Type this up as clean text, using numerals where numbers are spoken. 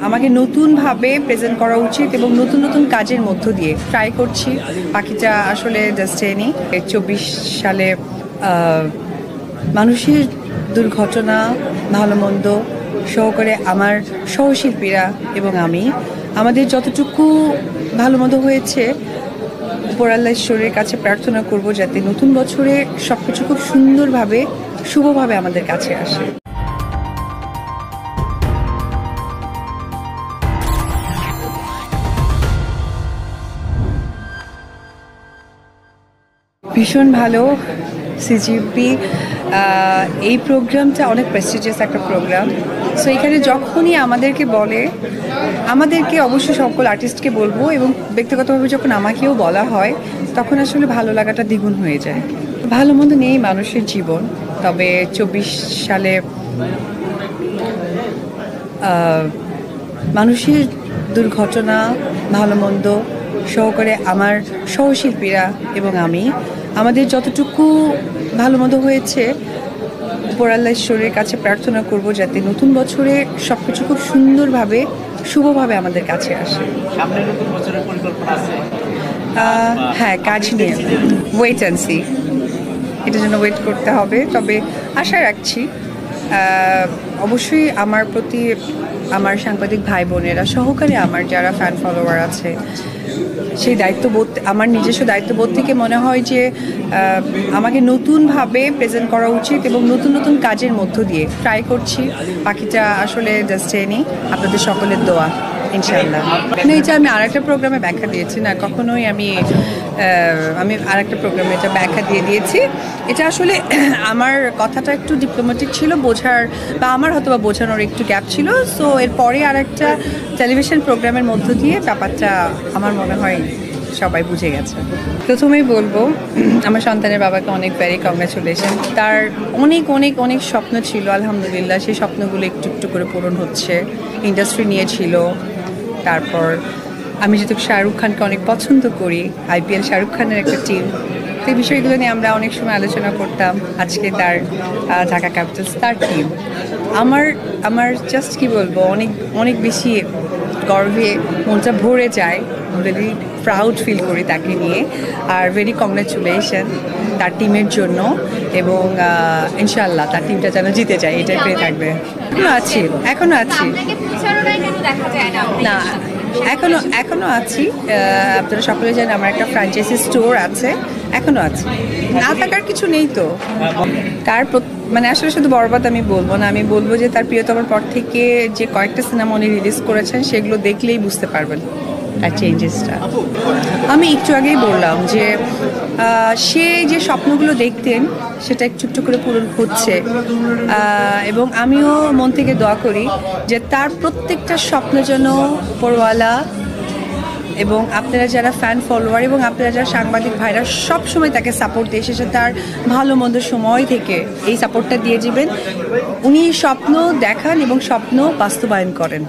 আমাকে নতুনভাবে প্রেজেন্ট করা উচিত এবং নতুন নতুন কাজের মধ্য দিয়ে ট্রাই করছি। বাকিটা আসলে ডেস্টিনি। 24 সালে মানুষের দুর্ঘটনা, ভালো মন্দ সহকারে আমার সহশিল্পীরা এবং আমি আমাদের যতটুকু ভালো মন্দ হয়েছে উপরাল্লাহ ঈশ্বরের কাছে প্রার্থনা করব যাতে নতুন বছরে সবকিছু খুব সুন্দরভাবে শুভভাবে আমাদের কাছে আসে। ভীষণ ভালো সিজিপি। এই প্রোগ্রামটা অনেক প্রেস্টিজিয়াস একটা প্রোগ্রাম। সো এখানে যখনই আমাদেরকে বলে, আমাদেরকে অবশ্যই সকল আর্টিস্টকে বলবো এবং ব্যক্তিগতভাবে যখন আমাকেও বলা হয় তখন আসলে ভালো লাগাটা দ্বিগুণ হয়ে যায়। ভালো মন্দ নেই মানুষের জীবন, তবে 24 সালে মানুষের দুর্ঘটনা, ভালো মন্দ সহকারে আমার সহশিল্পীরা এবং আমি আমাদের যতটুকু ভালো মন্দ হয়েছে উপরাল্লাহ ঈশ্বরের কাছে প্রার্থনা করব যাতে নতুন বছরে সবকিছু খুব সুন্দরভাবে শুভভাবে আমাদের কাছে আসে। সামনের নতুন বছরের পরিকল্পনা আছে? হ্যাঁ, কাজ নিয়ে ওয়েট অ্যান্ড সি, এটার জন্য ওয়েট করতে হবে। তবে আশা রাখছি অবশ্যই আমার প্রতি আমার সাংবাদিক ভাই বোনেরা সহকারে আমার যারা ফ্যান ফলোয়ার আছে সেই দায়িত্ববোধ, আমার নিজস্ব দায়িত্ববোধ থেকে মনে হয় যে আমাকে নতুনভাবে প্রেজেন্ট করা উচিত এবং নতুন নতুন কাজের মধ্য দিয়ে ট্রাই করছি। বাকিটা আসলে ডেস্টিনি, আপনাদের সকলের দোয়া ইনশাআল্লাহ। না, এটা আমি আরেকটা প্রোগ্রামে ব্যাখ্যা দিয়েছি না, কখনোই আমি আরেকটা প্রোগ্রামে এটা ব্যাখ্যা দিয়ে দিয়েছি। এটা আসলে আমার কথাটা একটু ডিপ্লোম্যাটিক ছিল, বোঝার বা আমার হয়তো বা বোঝানোর একটু গ্যাপ ছিল। সো এরপরে আরেকটা টেলিভিশন প্রোগ্রামের মধ্য দিয়ে ব্যাপারটা আমার মনে হয় সবাই বুঝে গেছে। প্রথমেই বলবো আমার সন্তানের বাবাকে অনেক ভেরি কংগ্রাচুলেশন। তার অনেক অনেক অনেক স্বপ্ন ছিল, আলহামদুলিল্লাহ সেই স্বপ্নগুলো একটু একটু করে পূরণ হচ্ছে। ইন্ডাস্ট্রি নিয়ে ছিল, তারপর আমি যেহেতু শাহরুখ খানকে অনেক পছন্দ করি, IPL শাহরুখ খানের একটা টিম, তো এই বিষয়গুলো নিয়ে আমরা অনেক সময় আলোচনা করতাম। আজকে তার ঢাকা ক্যাপিটালস তার টিম। আমার জাস্ট কি বলবো, অনেক অনেক বেশি গর্বে মনটা ভরে যায়, ভেরি প্রাউড ফিল করি তাকে নিয়ে। আর ভেরি কংগ্রাচুলেশন তার টিমের জন্য, এবং ইনশাআল্লাহ তার টিমটা যেন জিতে যায় এটাই পেয়ে থাকবে। এখনো আছি না, এখনো আছি। আপনারা সকলে জানেন আমার একটা ফ্র্যাঞ্চাইজি স্টোর আছে, এখনো আছি, না থাকার কিছু নেই। তো তার মানে আসলে শুধু বরবাদ আমি বলবো না, আমি বলবো যে তার প্রিয়তমার পর থেকে যে কয়েকটা সিনেমা উনি রিলিজ করেছেন সেগুলো দেখলেই বুঝতে পারবেন তার চেঞ্জেসটা। আমি একটু আগেই বললাম যে সে যে স্বপ্নগুলো দেখতেন সেটা একটু একটু করে পূরণ হচ্ছে, এবং আমিও মন থেকে দোয়া করি যে তার প্রত্যেকটা স্বপ্ন যেন উপরওয়ালা এবং আপনারা যারা ফ্যান ফলোয়ার এবং আপনারা যারা সাংবাদিক ভাইরা সব সময় তাকে সাপোর্ট দিয়ে এসেছে, তার ভালো মন্দ সময় থেকে এই সাপোর্টটা দিয়ে যাবেন। উনি স্বপ্ন দেখান এবং স্বপ্ন বাস্তবায়ন করেন।